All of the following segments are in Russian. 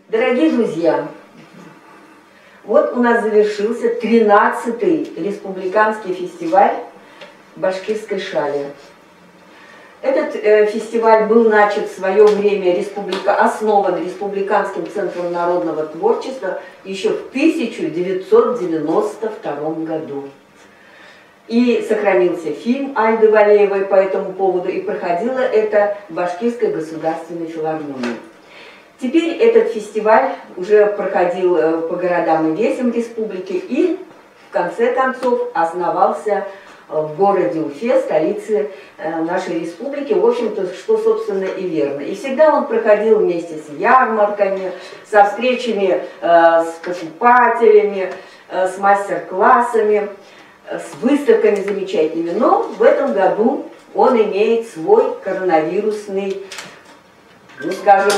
Дорогие друзья, вот у нас завершился 13-й республиканский фестиваль башкирской шали. Этот фестиваль был начат в свое время, основан Республиканским центром народного творчества еще в 1992 году. И сохранился фильм Альды Валеевой по этому поводу, и проходило это в Башкирской государственной филармонии. Теперь этот фестиваль уже проходил по городам и весям республики и, в конце концов, основался в городе Уфе, столице нашей республики, в общем-то, что, собственно, и верно. И всегда он проходил вместе с ярмарками, со встречами с покупателями, с мастер-классами, с выставками замечательными. Но в этом году он имеет свой коронавирусный, ну, скажем,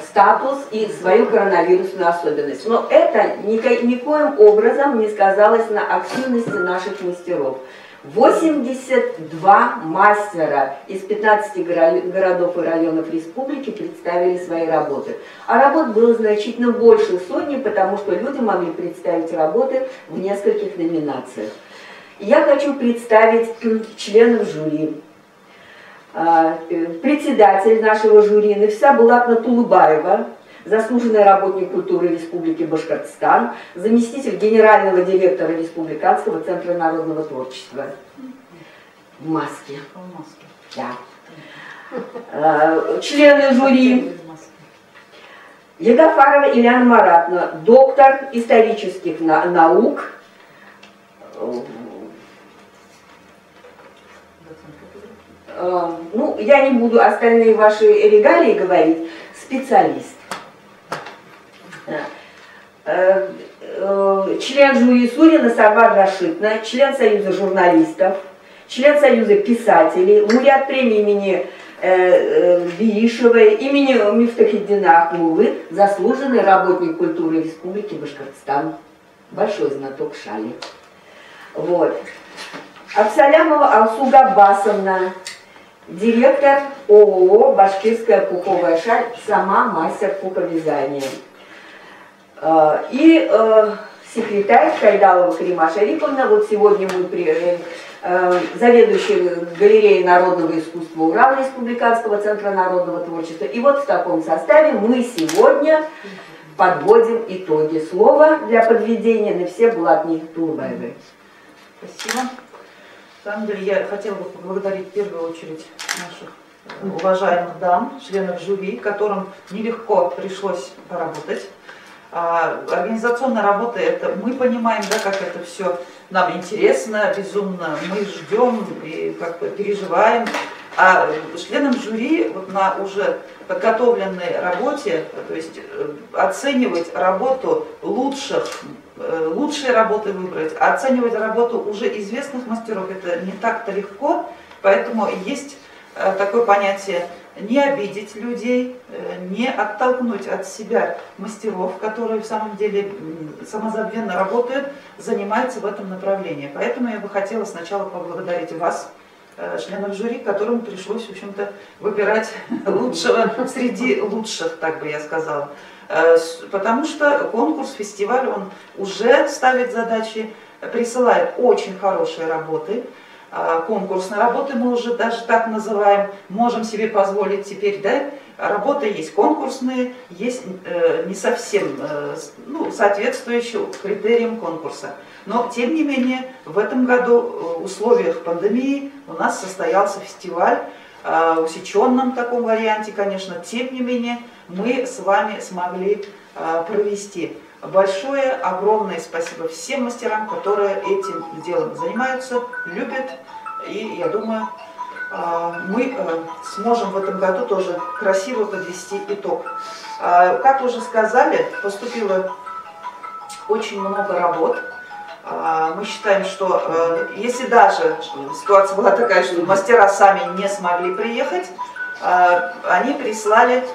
статус и свою коронавирусную особенность. Но это никоим образом не сказалось на активности наших мастеров. 82 мастера из 15 городов и районов республики представили свои работы. А работ было значительно больше сотни, потому что люди могли представить работы в нескольких номинациях. Я хочу представить членов жюри. Председатель нашего жюри Нафиса Булатовна Тулубаева, заслуженный работник культуры Республики Башкортостан, заместитель генерального директора Республиканского центра народного творчества. В маске. Да. Члены жюри. Ягафарова Ильяна Маратовна, доктор исторических наук, ну, я не буду остальные ваши регалии говорить, специалист. Член жюри Сурина Сарвар Рашидовна, член Союза журналистов, член Союза писателей, лауреат премии имени Биишевой, имени Мифтахиддина Ахмулы, заслуженный работник культуры Республики Башкортостан, большой знаток шали. Вот. Абсалямова Алсу Габбасовна, директор ООО «Башкирская пуховая шаль», сама мастер пуховязания. И секретарь Кайдалова Карима Шариповна, вот сегодня мы заведующий галереей народного искусства Урала Республиканского центра народного творчества. И вот в таком составе мы сегодня подводим итоги. Слово для подведения Нафисе Булатовне Тулубаевой. Спасибо. На самом деле я хотела бы поблагодарить в первую очередь наших уважаемых дам, членов жюри, которым нелегко пришлось поработать. Организационная работа, это мы понимаем, да, как это все нам интересно, безумно, мы ждем и как бы переживаем. А членам жюри вот на уже подготовленной работе, то есть оценивать работу лучшие работы выбрать, а оценивать работу уже известных мастеров, это не так-то легко, поэтому есть такое понятие не обидеть людей, не оттолкнуть от себя мастеров, которые в самом деле самозабвенно работают, занимаются в этом направлении. Поэтому я бы хотела сначала поблагодарить вас, членов жюри, которым пришлось, в общем-то, выбирать лучшего среди лучших, так бы я сказала. Потому что конкурс, фестиваль, он уже ставит задачи, присылает очень хорошие работы. Конкурсные работы мы уже даже так называем, можем себе позволить теперь, да, работы есть конкурсные, есть не совсем соответствующие критериям конкурса. Но, тем не менее, в этом году в условиях пандемии у нас состоялся фестиваль в усеченном таком варианте, конечно, тем не менее, мы с вами смогли провести. Большое, огромное спасибо всем мастерам, которые этим делом занимаются, любят. И я думаю, мы сможем в этом году тоже красиво подвести итог. Как уже сказали, поступило очень много работ. Мы считаем, что если даже ситуация была такая, что мастера сами не смогли приехать, они прислали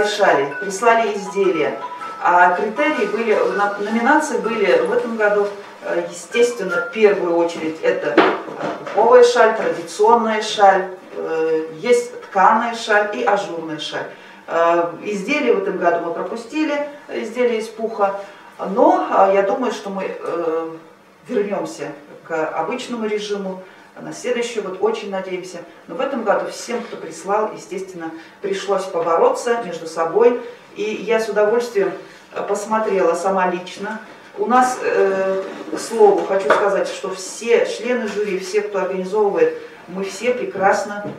шали, прислали изделия. А критерии были, номинации были в этом году, естественно, в первую очередь это пуховая шаль, традиционная шаль, есть тканая шаль и ажурная шаль. Изделия в этом году мы пропустили, изделия из пуха, но я думаю, что мы вернемся к обычному режиму. На следующий год очень надеемся. Но в этом году всем, кто прислал, естественно, пришлось побороться между собой. И я с удовольствием посмотрела сама лично. У нас, к слову, хочу сказать, что все члены жюри, все, кто организовывает, мы все прекрасно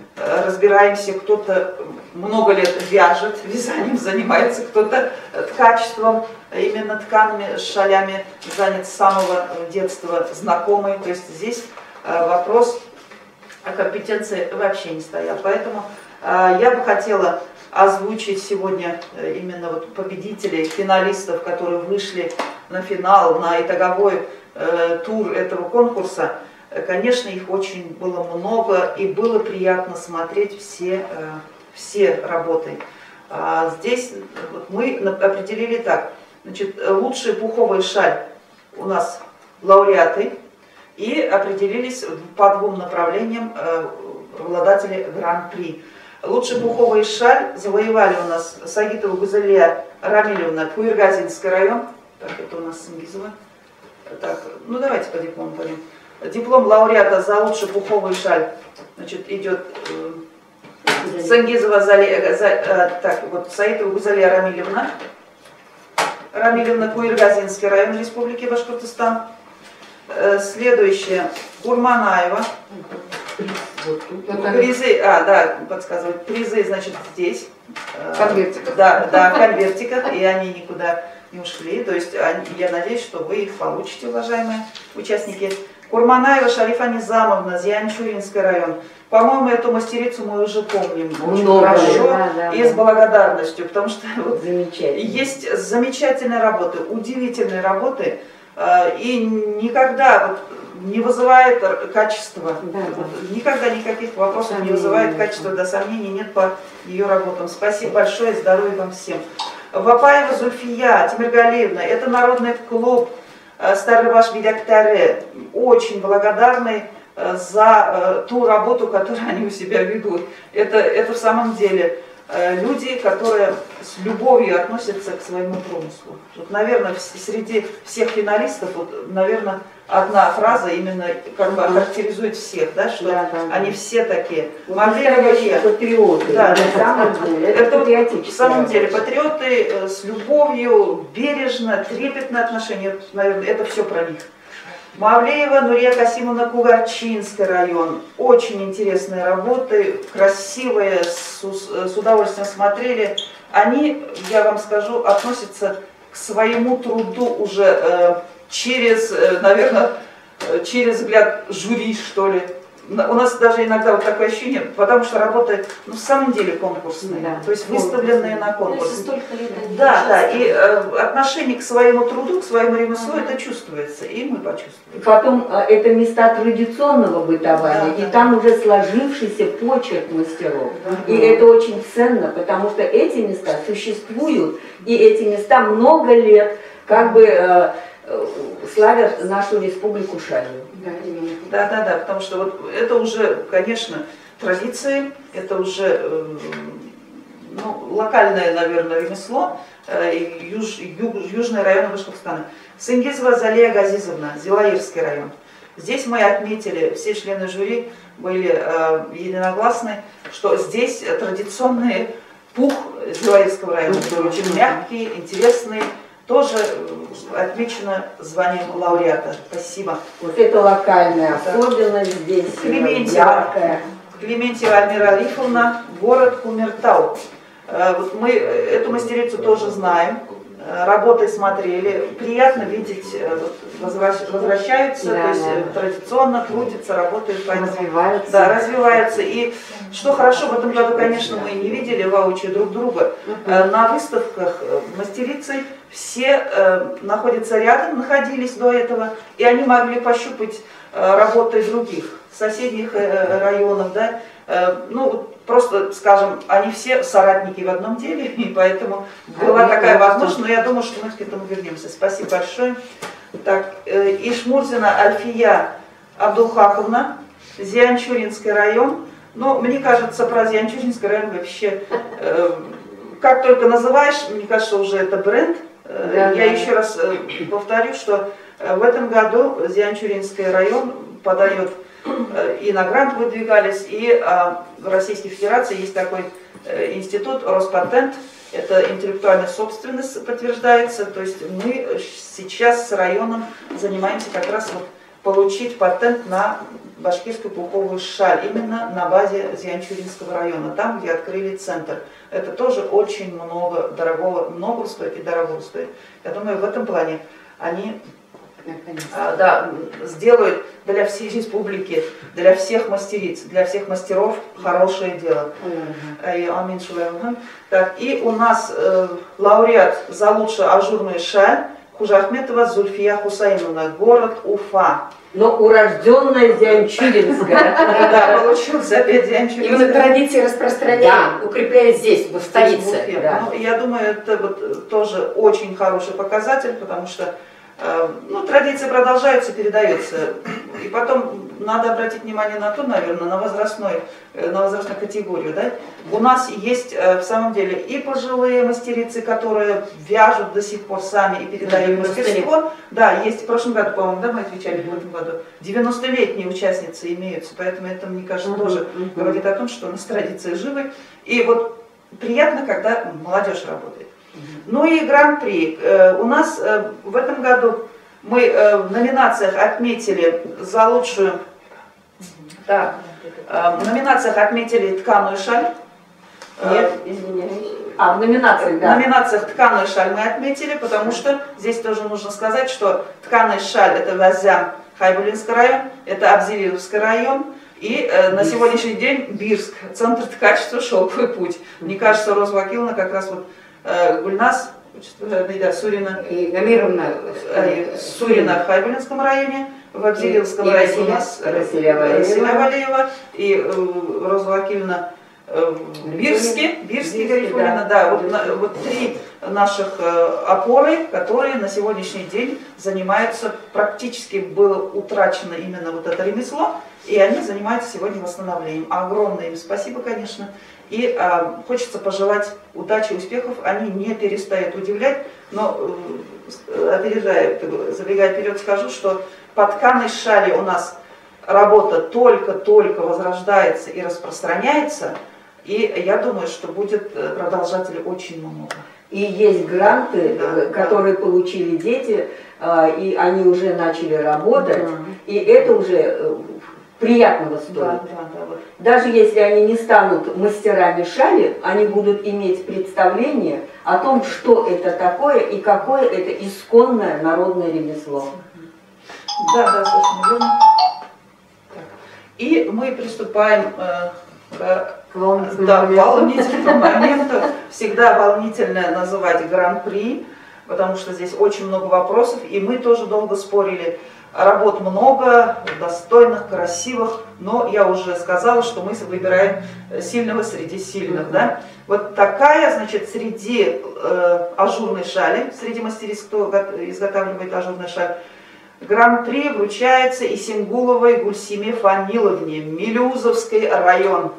разбираемся. Кто-то много лет вяжет, вязанием занимается, кто-то ткачеством, именно ткаными шалями занят с самого детства, знакомый. То есть здесь вопрос о компетенции вообще не стоял. Поэтому я бы хотела озвучить сегодня именно вот победителей, финалистов, которые вышли на финал, на итоговой тур этого конкурса. Конечно, их очень было много, и было приятно смотреть все работы. Здесь вот мы определили так. Значит, лучшая пуховая шаль у нас лауреаты. И определились по двум направлениям обладатели гран-при. Лучшая пуховая шаль завоевали у нас Сагитова Гузалия Рамилевна, Куиргазинский район. Так, это у нас Сингизова. Так, ну давайте по диплому пойдем. Диплом лауреата за лучшую пуховую шаль, значит, идет Сангизова так, вот Саитова Гузалия Рамилевна. Рамилевна, Куиргазинский район Республики Башкортостан. Следующее, Курманаева. Призы, да, подсказывают, призы, значит, здесь. Конвертиков. Да, в конвертиках, и они никуда не ушли. То есть я надеюсь, что вы их получите, уважаемые участники. Курманаева Шарифа Низамовна, Зианчуринский район. По-моему, эту мастерицу мы уже помним очень хорошо и с благодарностью, потому что вот есть замечательные работы, удивительные работы. И никогда вот не вызывает качества, никогда никаких вопросов не вызывает качества, до сомнений нет по ее работам. Спасибо большое, здоровья вам всем. Вапаева Зульфия Тимиргалиевна, это народный клуб Старый Баш Бидяктаре, очень благодарный за ту работу, которую они у себя ведут. Это в самом деле люди, которые с любовью относятся к своему промыслу. Вот, наверное, среди всех финалистов, вот, наверное, одна фраза именно как бы характеризует всех, да, что они все такие. Настоящие патриоты. Да, на самом деле. Это в самом деле патриоты с любовью, бережно, трепетное отношение. Наверное, это все про них. Мавлеева Нурия Касимовна, Кугарчинский район. Очень интересные работы, красивые, с удовольствием смотрели. Они, я вам скажу, относятся к своему труду уже через, наверное, через взгляд жюри, что ли. У нас даже иногда вот такое ощущение, потому что работы, ну, в самом деле конкурсные, то есть выставленные на конкурс. Да, и отношение к своему труду, к своему ремеслу, это чувствуется, и мы почувствуем. Потом это места традиционного бытования, и там уже сложившийся почерк мастеров. И это очень ценно, потому что эти места существуют, и эти места много лет как бы славят нашу республику шалью. Да, потому что вот это уже, конечно, традиции, это уже ну, локальное, наверное, ремесло, южный район Башкортостана. Сингизова Залия Газизовна, Зилаирский район. Здесь мы отметили, все члены жюри были единогласны, что здесь традиционный пух Зилаирского района, очень мягкий, интересный. Тоже отмечено званием лауреата. Спасибо. Вот это локальная особенность здесь, яркая. Клементьева Альмира Арифовна, город Кумертау. Вот мы эту мастерицу тоже знаем, работы смотрели. Приятно видеть, возвращаются, то есть традиционно трудятся, работают. Развиваются. Да, развиваются. И что хорошо, в этом году, конечно, мы не видели воочию друг друга. На выставках мастерицы все находятся рядом, находились до этого, и они могли пощупать работы других, соседних районов, да. Ну, просто, скажем, они все соратники в одном деле, и поэтому была такая возможность, но я думаю, что мы к этому вернемся. Спасибо большое. Так, Ишмурзина Альфия Абдулхаковна, Зианчуринский район. Но мне кажется, про Зианчуринский район вообще как только называешь, мне кажется, уже это бренд. Да, Я еще раз повторю, что в этом году Зианчуринский район подает, и на грант выдвигались, и в Российской Федерации есть такой институт Роспатент, это интеллектуальная собственность подтверждается, то есть мы сейчас с районом занимаемся как раз вот получить патент на башкирскую пуховую шаль, именно на базе Зианчуринского района, там, где открыли центр. Это тоже очень много дорогого, много стоит и дорого стоит. Я думаю, в этом плане они сделают для всей республики, для всех мастериц, для всех мастеров хорошее дело. Так, и у нас лауреат за лучшую ажурную шаль Хужахметова Зульфия Хусаиновна, город Уфа. Но урожденная Зианчуринская. Да, получилось опять Зианчуринская. Именно традиции распространяем, укрепляя здесь, в столице. Я думаю, это вот тоже очень хороший показатель, потому что традиция продолжается, передается. И потом надо обратить внимание на то, наверное, на возрастную категорию. Да? У нас есть в самом деле и пожилые мастерицы, которые вяжут до сих пор сами и передают мастерство. Да, есть в прошлом году, по-моему, да, мы отвечали в этом году. 90-летние участницы имеются, поэтому это, мне кажется, тоже говорит о том, что у нас традиции живы. И вот приятно, когда молодежь работает. Ну и гран-при. У нас в этом году мы в номинациях отметили за лучшую... Да, в номинациях отметили тканую шаль. Нет, извиняюсь. В номинациях, да. В номинациях тканую шаль мы отметили, потому что здесь тоже нужно сказать, что тканая шаль это Вязян, Хайбулинский район, это Абзелиловский район. И на сегодняшний день Бирск, центр ткачества «Шелковый путь». Мне кажется, Розвакиловна как раз вот Гульнас, Сурина и Гамировна Сурина в Хайбулинском районе, в Абзелиловском районе у нас Расиля Валеева и Розвакиловна в Бирске, Гарифулина, да, вот три наших опоры, которые на сегодняшний день занимаются, практически было утрачено именно вот это ремесло, и они занимаются сегодня восстановлением. Огромное им спасибо, конечно, и хочется пожелать удачи, успехов, они не перестают удивлять, но опережая, забегая вперед, скажу, что по тканой шали у нас работа только-только возрождается и распространяется, и я думаю, что будет продолжателей очень много. И есть гранты, которые получили дети, и они уже начали работать, и это уже приятного стоит. Вот. Даже если они не станут мастерами шали, они будут иметь представление о том, что это такое и какое это исконное народное ремесло. Да, совершенно верно. И мы приступаем к волнительному моменту. Всегда волнительно называть гран-при, потому что здесь очень много вопросов, и мы тоже долго спорили. Работ много, достойных, красивых, но я уже сказала, что мы выбираем сильного среди сильных. Да? Вот такая, значит, среди ажурной шали, среди мастериц, кто изготавливает ажурную шаль, гран-при вручается Исенгуловой Гульсиме Фаниловне, Милюзовский район.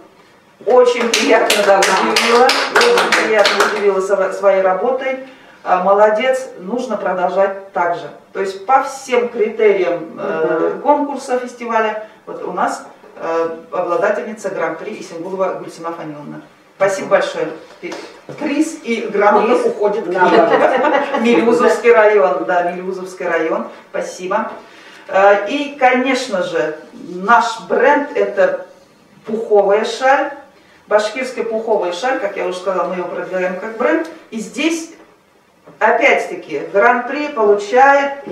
Очень приятно, да, удивила, очень приятно удивила своей работой. Молодец, нужно продолжать так же. То есть по всем критериям конкурса, фестиваля, вот у нас обладательница гран-при Исенгулова Гульсима Фаниловна. Спасибо большое. Приз и грамота уходит в Милюзовский район. Да, Милюзовский район. Спасибо. И, конечно же, наш бренд это пуховая шаль. Башкирская пуховая шаль, как я уже сказала, мы ее продвигаем как бренд. И здесь, опять-таки, гран-при получает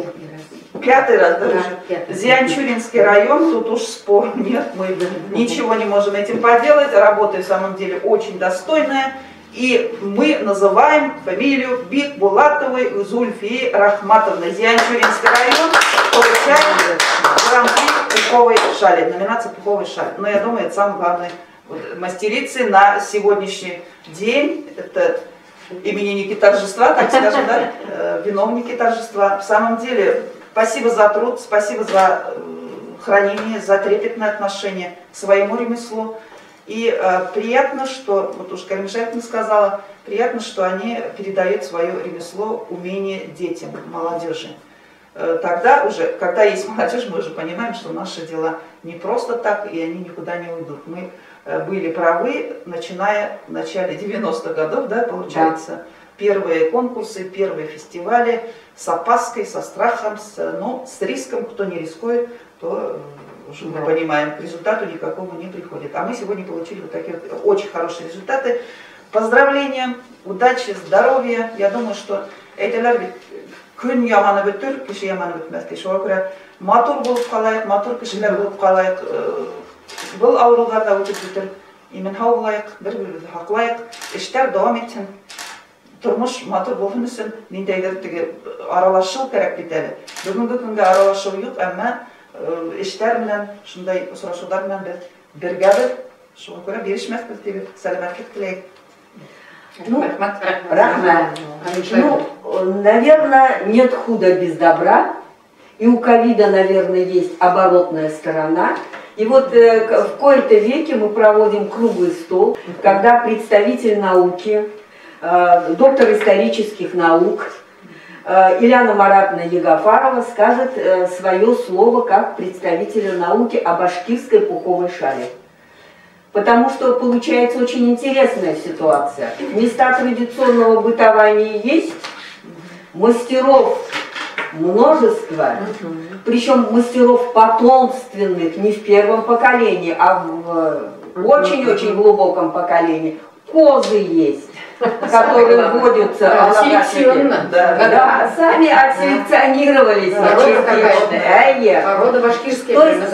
пятый раз даже. Зианчуринский район, тут уж спор нет, мы ничего не можем этим поделать. Работа в самом деле очень достойная. И мы называем фамилию Бикбулатовой Зульфии Рахматовны. Зианчуринский район получает гран-при пуховой шали, номинация пуховой шаль. Но я думаю, это самое главное. Мастерицы на сегодняшний день, это именинники торжества, так скажем, да, виновники торжества. В самом деле, спасибо за труд, спасибо за хранение, за трепетное отношение к своему ремеслу. И приятно, что, вот уж Карим Шариповна сказала, приятно, что они передают свое ремесло, умение детям, молодежи. Тогда уже, когда есть молодежь, мы уже понимаем, что наши дела не просто так, и они никуда не уйдут. Мы были правы, начиная в начале 90-х годов, да, получается, первые конкурсы, первые фестивали с опаской, со страхом, с риском. Кто не рискует, то уже мы понимаем, к результату никакому не приходит. А мы сегодня получили вот такие вот очень хорошие результаты. Поздравления, удачи, здоровья. Я думаю, что әйтәләр бит, күн яманы бөтер, кеше яманы бетмәс. Шуңа күрә матур булып калайык, матур кешеләр булып калайык. Был авыруга да үтеп бетер. Имен-һау булайык, бер-беребезне хаклайык, эштәр дәвам итсен. Тормыш матур булсын өчен ниндәйдер теге аралашыу кирәк бит әле. Бүгенге көнгә аралашыу юк, әмма эштәр белән, шундай сорашулар белән без бергәбез. Шуңа күрә бирешмәскез дип сәламәтлек теләйек. Ну, наверное, нет худа без добра. И у ковида, наверное, есть оборотная сторона. И вот в кои-то веке мы проводим круглый стол, когда представитель науки, доктор исторических наук Ильяна Маратовна Ягафарова скажет свое слово как представителя науки о башкирской пуховой шале. Потому что получается очень интересная ситуация. Места традиционного бытования есть, мастеров множество, причем мастеров потомственных не в первом поколении, а в очень-очень глубоком поколении. Козы есть, которые водятся. Да, сами отселекционировались. Порода башкирская. То есть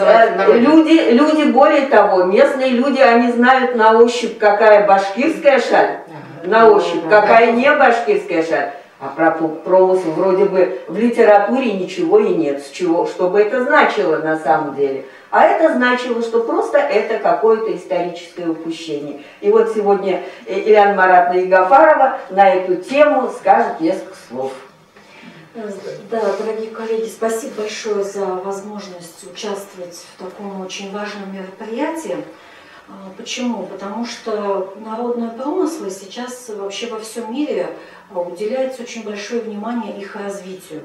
люди, более того, местные люди, они знают на ощупь, какая башкирская шаль, на ощупь, какая не башкирская шаль. А про промысл вроде бы в литературе ничего и нет, что бы это значило на самом деле. А это значило, что просто это какое-то историческое упущение. И вот сегодня Ильяна Маратовна Ягафарова на эту тему скажет несколько слов. Да, дорогие коллеги, спасибо большое за возможность участвовать в таком очень важном мероприятии. Почему? Потому что народные промыслы сейчас вообще во всем мире уделяется очень большое внимание их развитию.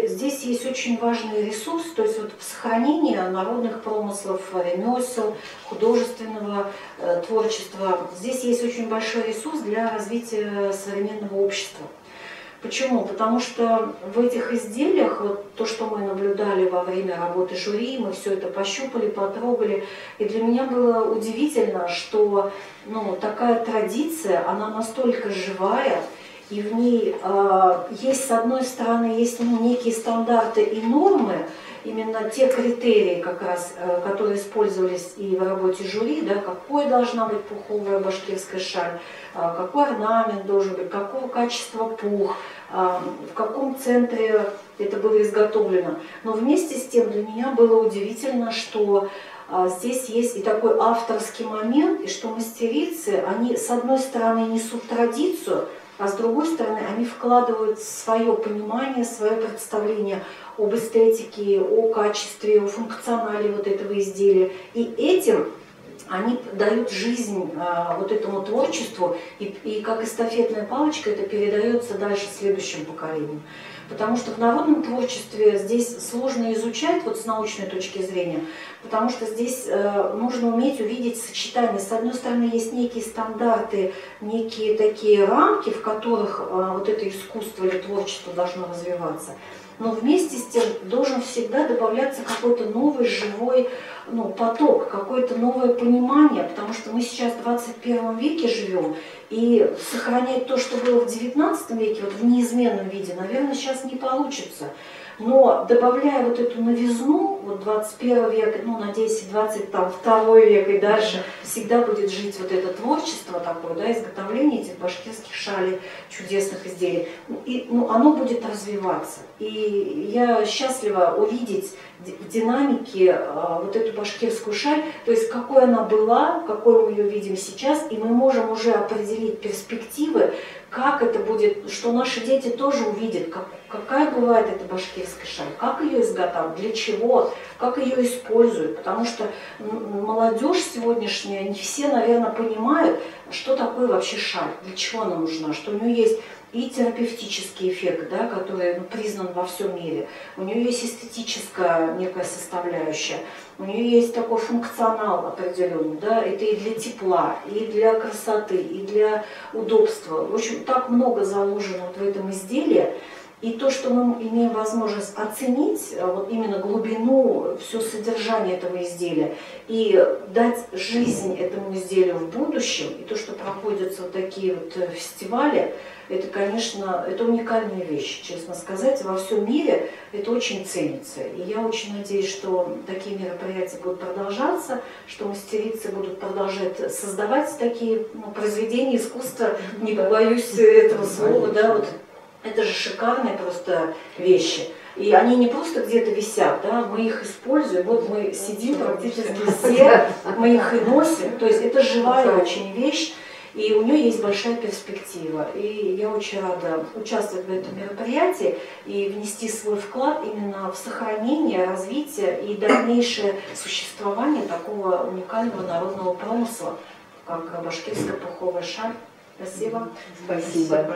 Здесь есть очень важный ресурс, то есть вот сохранение народных промыслов, ремесел, художественного творчества. Здесь есть очень большой ресурс для развития современного общества. Почему? Потому что в этих изделиях, вот то, что мы наблюдали во время работы жюри, мы все это пощупали, потрогали, и для меня было удивительно, что такая традиция, она настолько живая, и в ней есть, с одной стороны, есть некие стандарты и нормы, именно те критерии, как раз, которые использовались и в работе жюри, да, какой должна быть пуховая башкирская шаль, какой орнамент должен быть, какого качества пух, в каком центре это было изготовлено. Но вместе с тем для меня было удивительно, что здесь есть и такой авторский момент, и что мастерицы, они с одной стороны несут традицию, а с другой стороны они вкладывают свое понимание, свое представление об эстетике, о качестве, о функционале вот этого изделия. И этим они дают жизнь вот этому творчеству, и как эстафетная палочка это передается дальше следующим поколениям. Потому что в народном творчестве здесь сложно изучать вот с научной точки зрения, потому что здесь нужно уметь увидеть сочетание. С одной стороны, есть некие стандарты, некие такие рамки, в которых вот это искусство или творчество должно развиваться. Но вместе с тем должен всегда добавляться какой-то новый живой поток, какое-то новое понимание, потому что мы сейчас в 21 веке живем, и сохранять то, что было в 19 веке, вот в неизменном виде, наверное, сейчас не получится. Но добавляя вот эту новизну, вот 21 век, надеюсь, 22 век и дальше, всегда будет жить вот это творчество такое, да, изготовление этих башкирских шалей, чудесных изделий. И оно будет развиваться. И я счастлива увидеть в динамике вот эту башкирскую шаль, то есть какой она была, какой мы ее видим сейчас, и мы можем уже определить посмотреть перспективы, как это будет, что наши дети тоже увидят, какая бывает эта башкирская шаль, как ее изготавливают, для чего, как ее используют. Потому что молодежь сегодняшняя, не все, наверное, понимают, что такое вообще шаль, для чего она нужна, что у нее есть и терапевтический эффект, да, который признан во всем мире. У нее есть эстетическая некая составляющая, у нее есть такой функционал определенный, да, это и для тепла, и для красоты, и для удобства. В общем, так много заложено вот в этом изделии. И то, что мы имеем возможность оценить, вот именно глубину, все содержание этого изделия, и дать жизнь этому изделию в будущем, и то, что проходятся вот такие вот фестивали, это, конечно, это уникальная вещь, честно сказать. Во всем мире это очень ценится. И я очень надеюсь, что такие мероприятия будут продолжаться, что мастерицы будут продолжать создавать такие произведения искусства, не побоюсь этого слова, да, вот. Это же шикарные просто вещи. И они не просто где-то висят, да, мы их используем. Вот мы сидим практически все, мы их и носим. То есть это живая очень вещь, и у нее есть большая перспектива. И я очень рада участвовать в этом мероприятии и внести свой вклад именно в сохранение, развитие и дальнейшее существование такого уникального народного промысла, как башкирская пуховая шаль. Спасибо. Спасибо.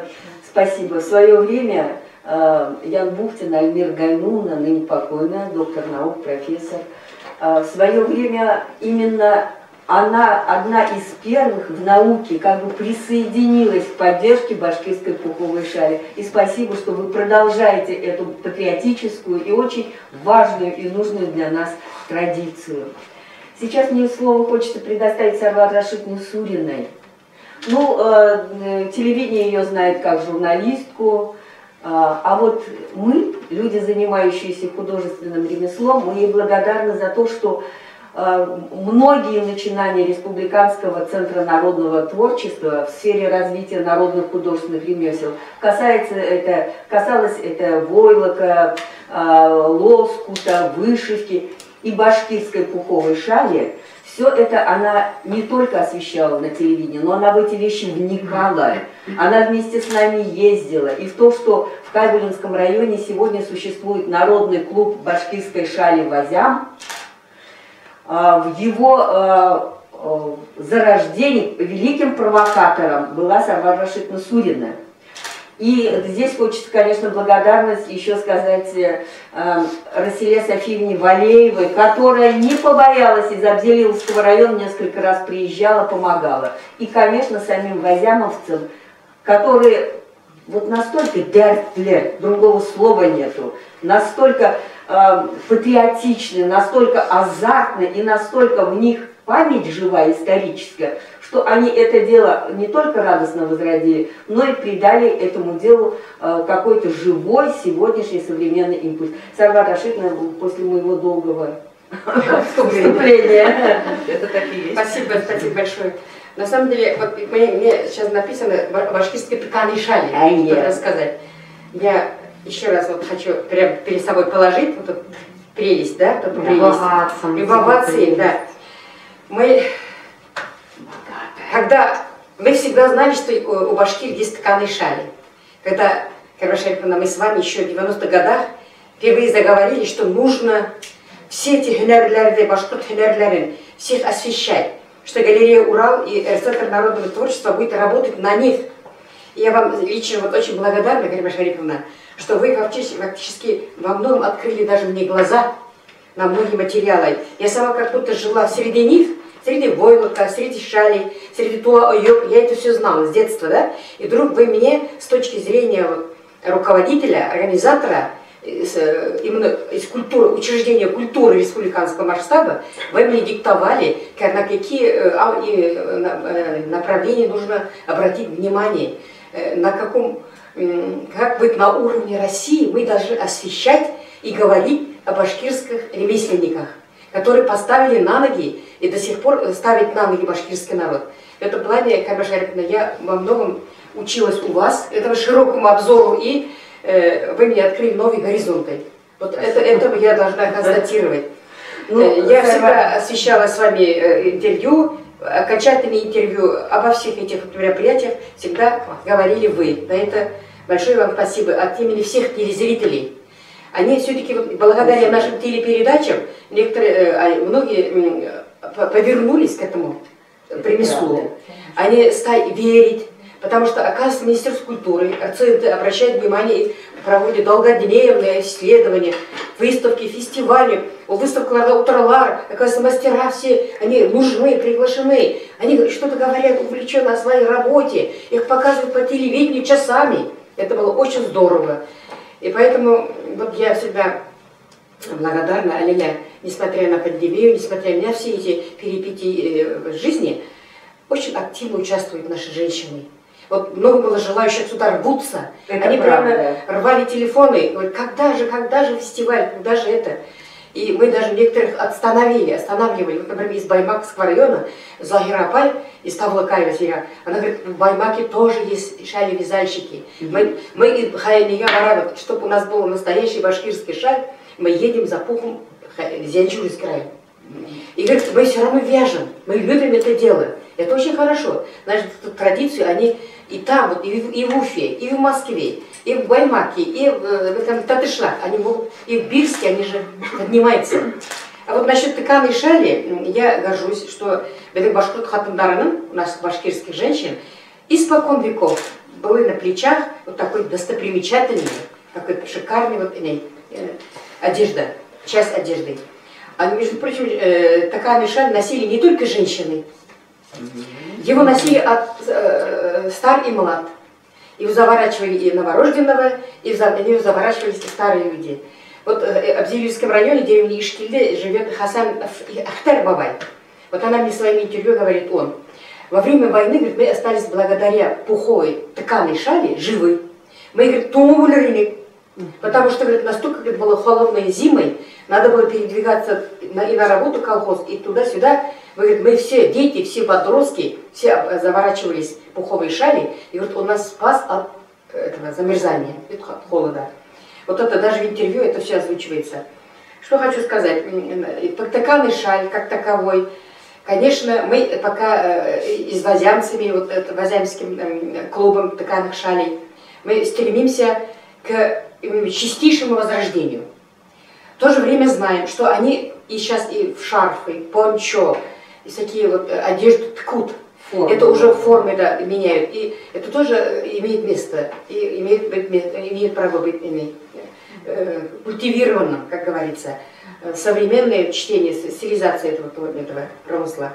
Спасибо. В свое время Ян Бухтин, Альмир Гайнуна, ныне покойная, доктор наук, профессор, в свое время именно она одна из первых в науке как бы присоединилась к поддержке башкирской пуховой шали. И спасибо, что вы продолжаете эту патриотическую и очень важную и нужную для нас традицию. Сейчас мне слово хочется предоставить Сарвар Рашидовне Суриной. Ну, телевидение ее знает как журналистку, а вот мы, люди, занимающиеся художественным ремеслом, мы ей благодарны за то, что многие начинания Республиканского центра народного творчества в сфере развития народных художественных ремесел касалось это войлока, лоскута, вышивки и башкирской пуховой шали. Все это она не только освещала на телевидении, но она в эти вещи вникала. Она вместе с нами ездила. И в то, что в Кайбулинском районе сегодня существует народный клуб башкирской шали «Вазям», в его зарождении великим провокатором была Сарвар Рашидовна Сурина. И здесь хочется, конечно, благодарность еще сказать Расиле Софиевне Валеевой, которая не побоялась из Абзелиловского района, несколько раз приезжала, помогала. И, конечно, самим вазямовцам, которые вот настолько другого слова нету, настолько патриотичны, настолько азартны и настолько в них память живая, историческая, что они это дело не только радостно возродили, но и придали этому делу какой-то живой, сегодняшний современный импульс. Сарвар Рашидовна, после моего долгого вступления. Это такие есть. Спасибо большое. На самом деле, вот мне сейчас написано башкирские пеканы шали, что рассказать. Я еще раз вот хочу прямо перед собой положить вот эту прелесть, да, эту прелесть. Любоваться им, да. Мы всегда знали, что у башкир есть тканые шали. Когда, Карбашарифовна, мы с вами еще в 90-х годах впервые заговорили, что нужно все эти хунерлеры, башкирт хунерлеры, всех освещать, что галерея «Урал» и Центр народного творчества будет работать на них. И я вам лично вот очень благодарна, Карбашарифовна, что вы фактически во многом открыли даже мне глаза на многие материалы. Я сама как будто жила среди них, среди войлока, среди шалей, среди туа-ойок, я это все знала с детства, да? И вдруг вы мне с точки зрения вот, руководителя, организатора, именно из культуры, учреждения культуры республиканского масштаба, вы мне диктовали, на какие направления нужно обратить внимание, на каком, как быть на уровне России, мы должны освещать и говорить о башкирских ремесленниках, которые поставили на ноги и до сих пор ставят на ноги башкирский народ. В этом плане, Карбашарифовна, я во многом училась у вас, этому широкому обзору, и вы мне открыли новые горизонты. Вот это я должна констатировать. Я всегда освещала с вами интервью, окончательное интервью обо всех этих мероприятиях всегда говорили вы. За это большое вам спасибо от имени всех телезрителей. Они все-таки, благодаря нашим телепередачам, многие повернулись к этому ремеслу. Они стали верить, потому что, оказывается, Министерство культуры, акценты обращают внимание и проводят долгодневные исследования, выставки, фестивали. Выставка Утралар, оказывается, мастера все, они нужны, приглашены. Они что-то говорят увлеченно о своей работе, их показывают по телевидению часами. Это было очень здорово. И поэтому вот я всегда благодарна Алиля, несмотря на пандемию, несмотря на все эти перипетии жизни, очень активно участвуют наши женщины. Вот много было желающих сюда рвутся. Это они правда. Прямо рвали телефоны, говорят, когда же фестиваль, когда же это? И мы даже некоторых останавливали. Вот, например, из Баймакского района, Загира Апай, из Тавлакаева Зира, она говорит, в Баймаке тоже есть шали-вязальщики. Мы чтобы у нас был настоящий башкирский шаль, мы едем за пухом в Зианчурский район. И говорит, мы все равно вяжем, мы любим это дело. Это очень хорошо. Значит, эту традицию они и там, вот, и в Уфе, и в Москве, и в Баймаке, и в Татышлах, они могут, и в Бирске, они же поднимаются. А вот насчет тыканы и шали, я горжусь, что башкирт хатындарының, у нас башкирских женщин, испокон веков были на плечах вот такой достопримечательный, такой шикарный вот, одежда, часть одежды. А между прочим, тыканы и шаль носили не только женщины, его носили от стар и млад. Его заворачивали и новорожденного, и в него заворачивались и старые люди. Вот в Абзелильском районе, деревне Ишкильде, живет Хасан Ахтар Бабай. Вот она мне своим интервью говорит, во время войны, говорит, мы остались благодаря пуховой тканой шали живы. Мы, говорит, тумулерили, потому что, говорит, настолько, говорит, было холодной зимой, надо было передвигаться и на работу колхоз, и туда-сюда. Говорит, мы все дети, все подростки, все заворачивались в пуховые шали, и говорит, он нас спас от этого замерзания, от холода. Вот это даже в интервью это все озвучивается. Что хочу сказать, тыканый шаль как таковой, конечно, мы пока и с вазямцами, вот вазямским клубом тыканых шалей, мы стремимся к чистейшему возрождению. В то же время знаем, что они и сейчас и в шарфы, пончо, и такие вот одежды ткут. Это уже формы да, меняют. И это тоже имеет место. И имеет право быть культивированным, как говорится. Современное чтение, стилизация этого ремесла.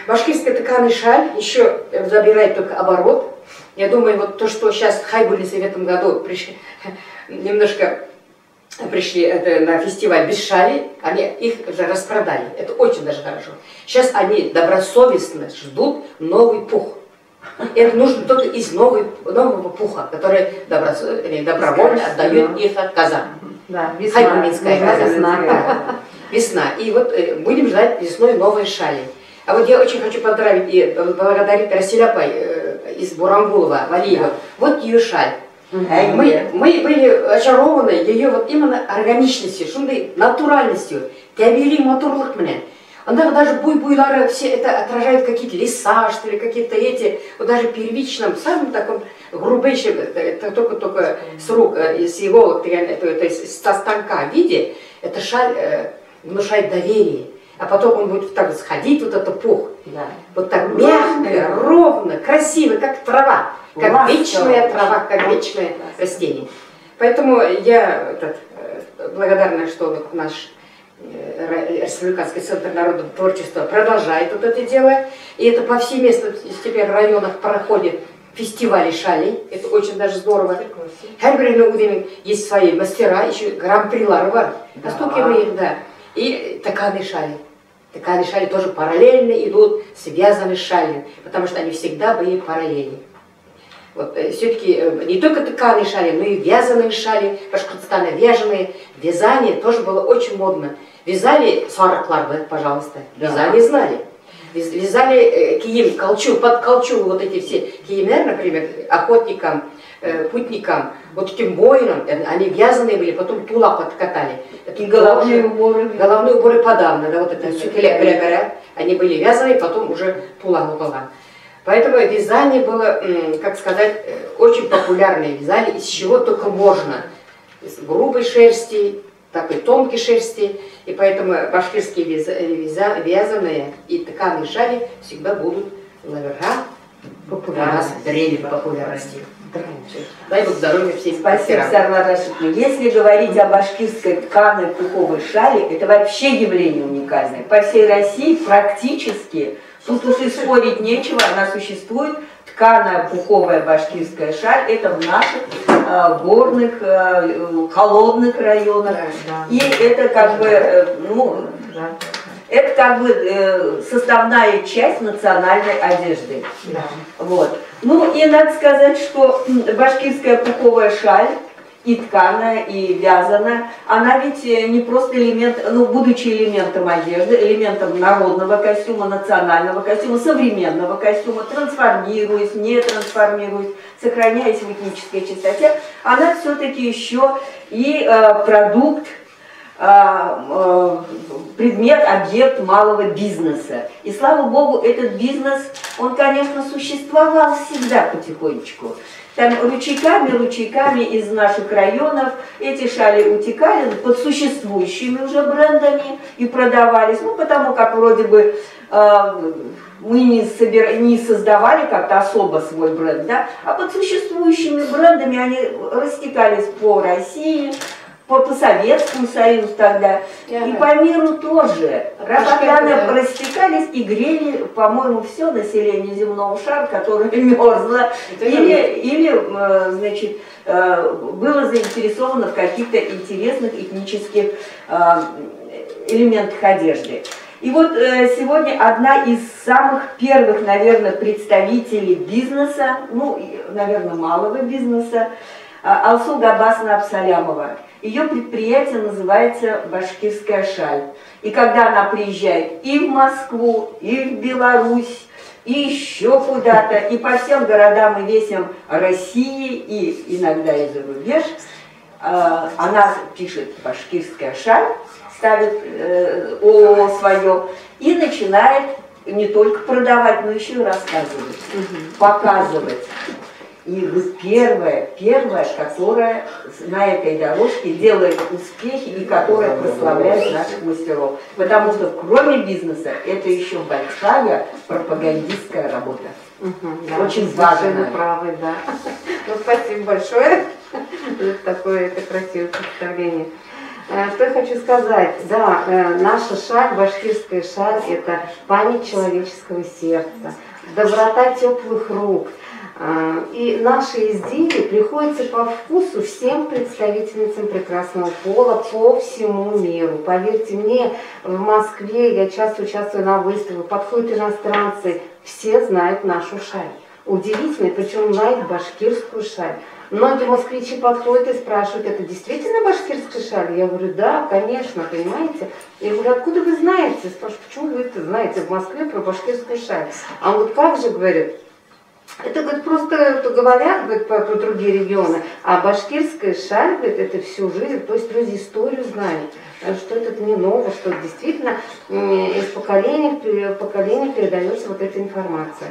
Башкирская тыканый шаль еще забирает только оборот. Я думаю, вот то, что сейчас хайбулисы в этом году немножко пришли на фестиваль без шали, они их уже распродали. Это очень даже хорошо. Сейчас они добросовестно ждут новый пух. Это нужно только из нового пуха, который добровольно отдают их казан. Да, Хайбулинская казан. Весна. И вот будем ждать весной новые шали. А вот я очень хочу поздравить и благодарить Расиляпай из Бурангулова, Валиева. Вот ее шаль. Мы были очарованы ее вот именно органичностью, шундай натуральностью. Табили матурлык мне. Она даже буй-буйлары, все это отражают какие-то леса, что ли, какие-то эти, вот даже первичном, самом таком грубейшем, только с рук, с его, то есть со станка виде, эта шаль внушает доверие. А потом он будет так сходить, вот это пух. Да. Вот так мягко, ровно, красиво, как трава. Как вечная трава, как вечное растение. Поэтому я благодарна, что вот наш Республиканский центр народного творчества продолжает вот это дело. И это повсеместно теперь в районах проходит фестивали шалей. Это очень даже здорово. Есть свои мастера, еще гран-при бар. Настолько мы их, да. И тыканые шали. Тыканые шали тоже параллельно идут, связаны с шалью, потому что они всегда были параллельны. Вот, все-таки не только тыканые шали, но и вязаные шали, башкортостана вяженые. Вязание тоже было очень модно. Вязали саракларды, пожалуйста, вязание знали. Вязали киим, колчу, под колчу, вот эти все киимер, например, охотникам, путникам, вот этим воинам, они вязаные были, потом тула подкатали. И головные уборы. Головные уборы подавно, да, вот это все они были вязаные, потом уже тула была. Поэтому вязание было, как сказать, очень популярное. Вязали из чего только можно. Из грубой шерсти, такой тонкой шерсти. И поэтому башкирские вязаные и тканые шали всегда будут наверха популярности, древней популярности. Дай Бог здоровья всем. Спасибо, Сарвар Рашидовна. Если говорить о башкирской тканой пуховой шали, это вообще явление уникальное. По всей России практически, тут уж и спорить нечего, она существует. Тканая пуховая башкирская шаль, это в наших горных, холодных районах. И это как бы, ну, это как бы составная часть национальной одежды. Вот. Ну и надо сказать, что башкирская пуховая шаль, и тканая, и вязаная, она ведь не просто элемент, ну, будучи элементом одежды, элементом народного костюма, национального костюма, современного костюма, трансформируясь, не трансформируясь, сохраняясь в этнической чистоте, она все-таки еще и продукт, предмет, объект малого бизнеса. И слава богу, этот бизнес, он, конечно, существовал всегда потихонечку. Там ручейками из наших районов эти шали утекали под существующими уже брендами и продавались. Ну, потому как вроде бы мы не создавали как-то особо свой бренд, да, а под существующими брендами они растекались по России, по Советскому Союзу тогда, и по миру тоже. Постоянно растекались и грели, по-моему, все население земного шара, которое мерзло, или значит, было заинтересовано в каких-то интересных этнических элементах одежды. И вот сегодня одна из самых первых, наверное, представителей бизнеса, ну, наверное, малого бизнеса, Алсу Габасовна Абсалямова. Ее предприятие называется «Башкирская шаль». И когда она приезжает и в Москву, и в Беларусь, и еще куда-то, и по всем городам и весям России, и иногда и за рубеж, она пишет «Башкирская шаль», ставит ООО свое, и начинает не только продавать, но еще и рассказывать, показывать. И вы первая, которая на этой дорожке делает успехи и которая прославляет наших мастеров. Потому что кроме бизнеса это еще большая пропагандистская работа. Да, очень важная. Правы, да. Ну, спасибо большое за такое красивое представление. Что я хочу сказать? Да, наша шаль, башкирская шаль, это память человеческого сердца, доброта теплых рук. И наши изделия приходятся по вкусу всем представительницам прекрасного пола по всему миру. Поверьте мне, в Москве я часто участвую на выставках, подходят иностранцы, все знают нашу шаль. Удивительно, причем знают башкирскую шаль. Многие москвичи подходят и спрашивают, это действительно башкирская шаль? Я говорю, да, конечно, понимаете. Я говорю, откуда вы знаете? Спрашиваю, почему вы это знаете в Москве про башкирскую шаль? А он говорит, как же, говорит, это, говорит, просто говорят, говорит, про другие регионы, а башкирская шаль, говорит, это всю жизнь, то есть люди историю знают, что это не ново, что действительно из поколения в поколение передается вот эта информация.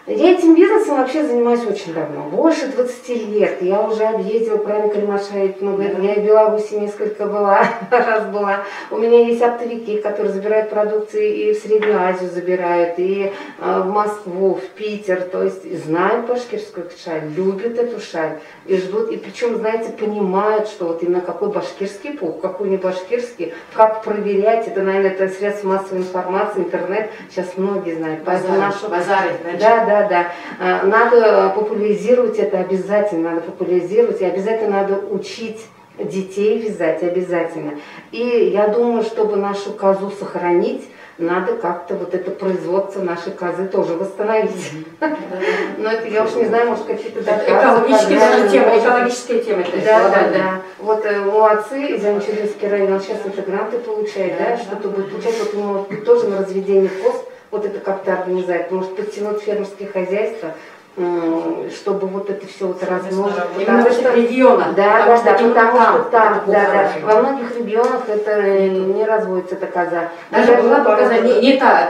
Я этим бизнесом вообще занимаюсь очень давно, больше 20 лет. Я уже объездила, правильно Каримаша, ну, я и в Беларуси несколько была, раз была. У меня есть оптовики, которые забирают продукции и в Среднюю Азию забирают, и в Москву, в Питер. То есть знают башкирскую шаль, любят эту шаль и ждут. И причем, знаете, понимают, что вот именно какой башкирский пух, какой не башкирский, как проверять. Это, наверное, это средства массовой информации, интернет. Сейчас многие знают. Базары. Да. Надо популяризировать это обязательно, надо популяризировать, и обязательно надо учить детей вязать, обязательно. И я думаю, чтобы нашу козу сохранить, надо как-то вот это производство нашей козы тоже восстановить. Но это я уж не знаю, может какие-то экологические темы. Да. Вот молодцы, Зеленчуринский район сейчас это гранты получает, да, что-то будет получать, вот ему тоже на разведение коз. Вот это как-то организовать, может подтянуть фермерские хозяйства, чтобы вот это все вот размножить. Именно в этих регионах. Да, потому что там, да. во многих регионах это не разводится эта коза. Даже была бы коза не та,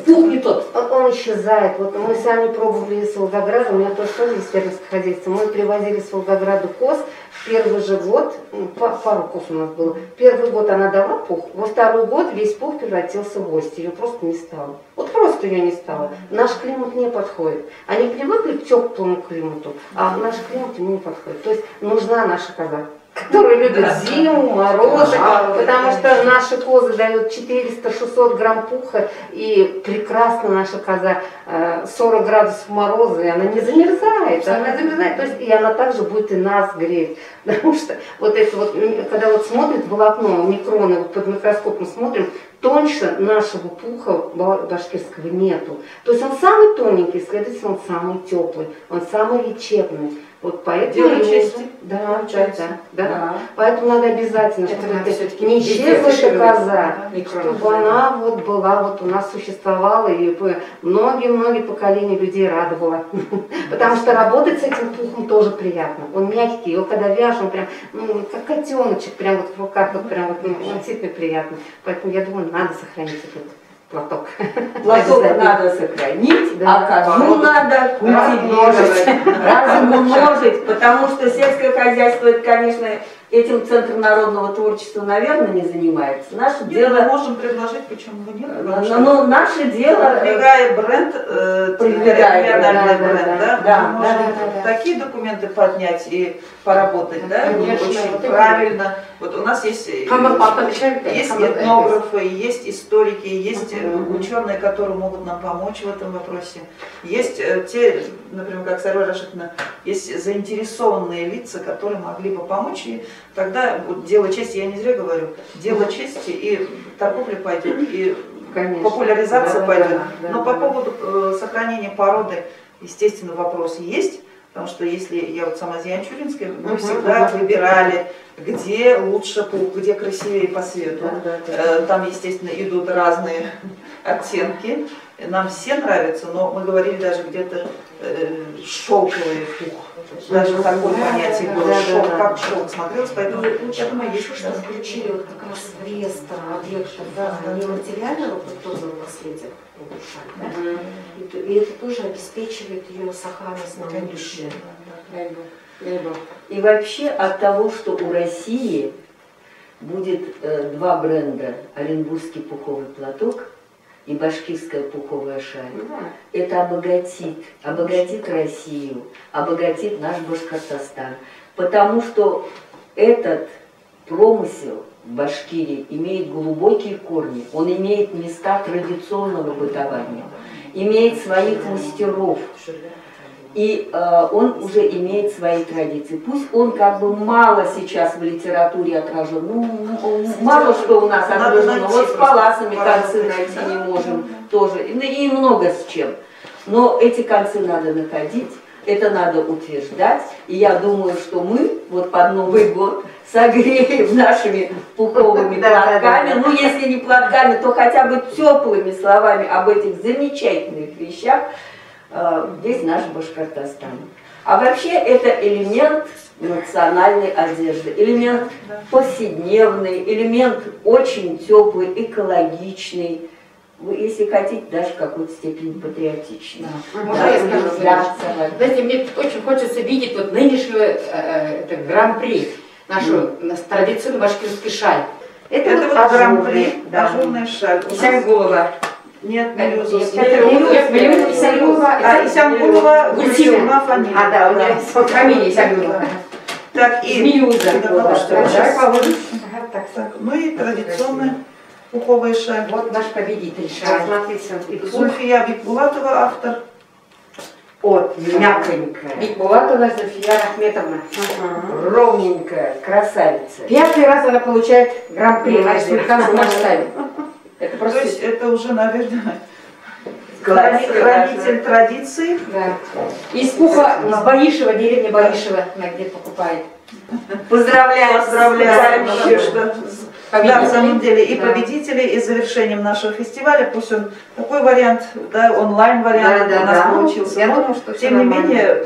пух не тот. Он исчезает. Вот мы сами пробовали из Волгограда, у меня тоже есть фермерское хозяйство. Мы привозили с Волгограда коз. В первый же год, пару коз у нас было, первый год она дала пух, во второй год весь пух превратился в гость, ее просто не стало. Вот просто ее не стало. Наш климат не подходит. Они привыкли к теплому климату, а наш климат ему не подходит. То есть нужна наша коза, которая любит зиму, морозы, потому что наши козы дают 400-600 грамм пуха, и прекрасно наша коза 40 градусов мороза, и она не замерзает, то есть и она также будет и нас греть, потому что вот это вот, когда вот смотрит волокно, микроны, вот под микроскопом смотрим, тоньше нашего пуха башкирского нету. То есть он самый тоненький, следовательно, он самый теплый, он самый лечебный. Вот поэтому да. Поэтому надо обязательно, чтобы это не исчезла эта коза, чтобы она вот была, вот у нас существовала и многие поколения людей радовала. Потому что работать с этим пухом тоже приятно. Он мягкий, его когда вяжешь, он прям, как котеночек, прям вот в руках, вот прям вот, действительно приятно. Поэтому я думаю, надо сохранить этот платок. Платок надо сохранить, а козу надо культивировать, размножить, потому что сельское хозяйство, это, конечно, этим Центр народного творчества, наверное, не занимается. Наше дело... Мы можем предложить, почему бы нет. Но наше дело... Продвигая бренд, региональный бренд, да? Мы можем такие документы поднять и поработать, да? Очень правильно. Вот у нас есть этнографы, есть историки, есть ученые, которые могут нам помочь в этом вопросе. Есть те, например, как Сарва Рашидовна, есть заинтересованные лица, которые могли бы помочь. И тогда вот, дело чести, я не зря говорю, дело чести, и торговля пойдет, и популяризация пойдет. Но по поводу сохранения породы, естественно, вопросы есть. Потому что если я вот сама Зиянчуринская, мы всегда выбирали, где лучше пух, где красивее по свету. Там, естественно, идут разные оттенки. Нам все нравятся, но мы говорили даже где-то шелковый пух. Даже такое понятие было, шелк, как шелк смотрелось, поэтому я думаю, есть что включили вот как раз в реестр объектов нематериального культурного наследия. И это тоже обеспечивает ее сохранность на будущее. И вообще от того, что у России будет два бренда: оренбургский пуховый платок и башкирская пуховая шаль, это обогатит Россию, обогатит наш Башкортостан. Потому что этот промысел в Башкирии имеет глубокие корни, он имеет места традиционного бытования, имеет своих мастеров, и он уже имеет свои традиции. Пусть он как бы мало сейчас в литературе отражен, мало что у нас отражено, вот с паласами концы найти не можем тоже, и много с чем. Но эти концы надо находить, это надо утверждать, и я думаю, что мы вот под Новый год согреем нашими пуховыми платками, ну если не платками, то хотя бы теплыми словами об этих замечательных вещах весь наш Башкортостан. А вообще это элемент национальной одежды, элемент повседневный, элемент очень теплый, экологичный. Вы, если хотите, даже в какой-то степени патриотичный. Можно я скажу? Знаете, мне очень хочется видеть вот нынешнего гран-при, нашу традиционную башкирскую шаль. Это вот гран-при, ажурная шаль. Исянгулова. Нет, Мелюза. Исянгулова, Гульсима фамилия. А, да, у меня фамилия Исянгулова. Так, и Мелюза. Ну и традиционная пуховая шаль. Вот наш победитель шаль. Смотрите, Зульфия Бикбулатова, автор. Вот, мягонькая, Бикбулатова Зульфия Ахметовна. ровненькая, красавица. 5-й раз она получает гран-при в республиканском масштабе. Это То просто есть это уже, наверное, классика хранитель традиций. Да. Из пуха, из Баишева, деревня Баишева, она где покупает. Поздравляем, Поздравляем еще, что Да, в самом деле, и победители, и завершением нашего фестиваля, пусть он такой вариант, да, онлайн-вариант у нас получился. Я но, думаю, что тем не менее,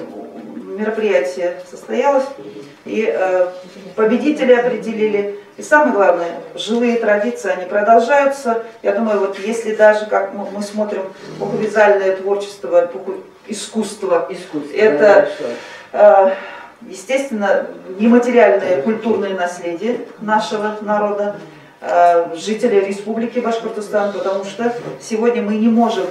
мероприятие состоялось, и победители определили. И самое главное, живые традиции, они продолжаются. Я думаю, вот если даже, как мы смотрим, визуальное творчество, искусство, это, естественно, нематериальное культурное наследие нашего народа, жителей Республики Башкортостан, потому что сегодня мы не можем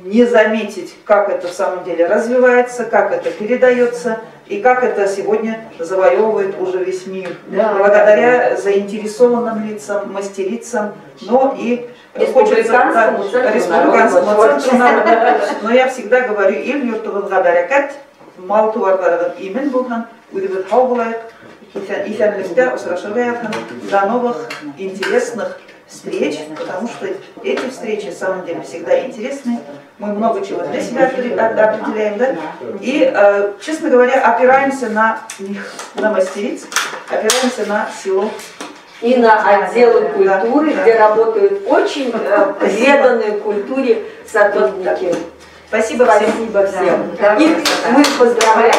не заметить, как это в самом деле развивается, как это передается и как это сегодня завоевывает уже весь мир. Да, благодаря заинтересованным лицам, мастерицам, но и республиканскому центру народа. Но я всегда говорю, ил юртугунга баракат, мал товардардан имен булган, удивит хаугулайк, исянликте усрашагаяхан, до новых интересных встреч, потому что эти встречи, на самом деле, всегда интересны. Мы много чего для себя определяем, да? И, честно говоря, опираемся на них, на мастериц, опираемся на силу. И на отделы культуры, где работают очень преданные культуре сотрудники. Спасибо всем. Спасибо всем. И мы поздравляем.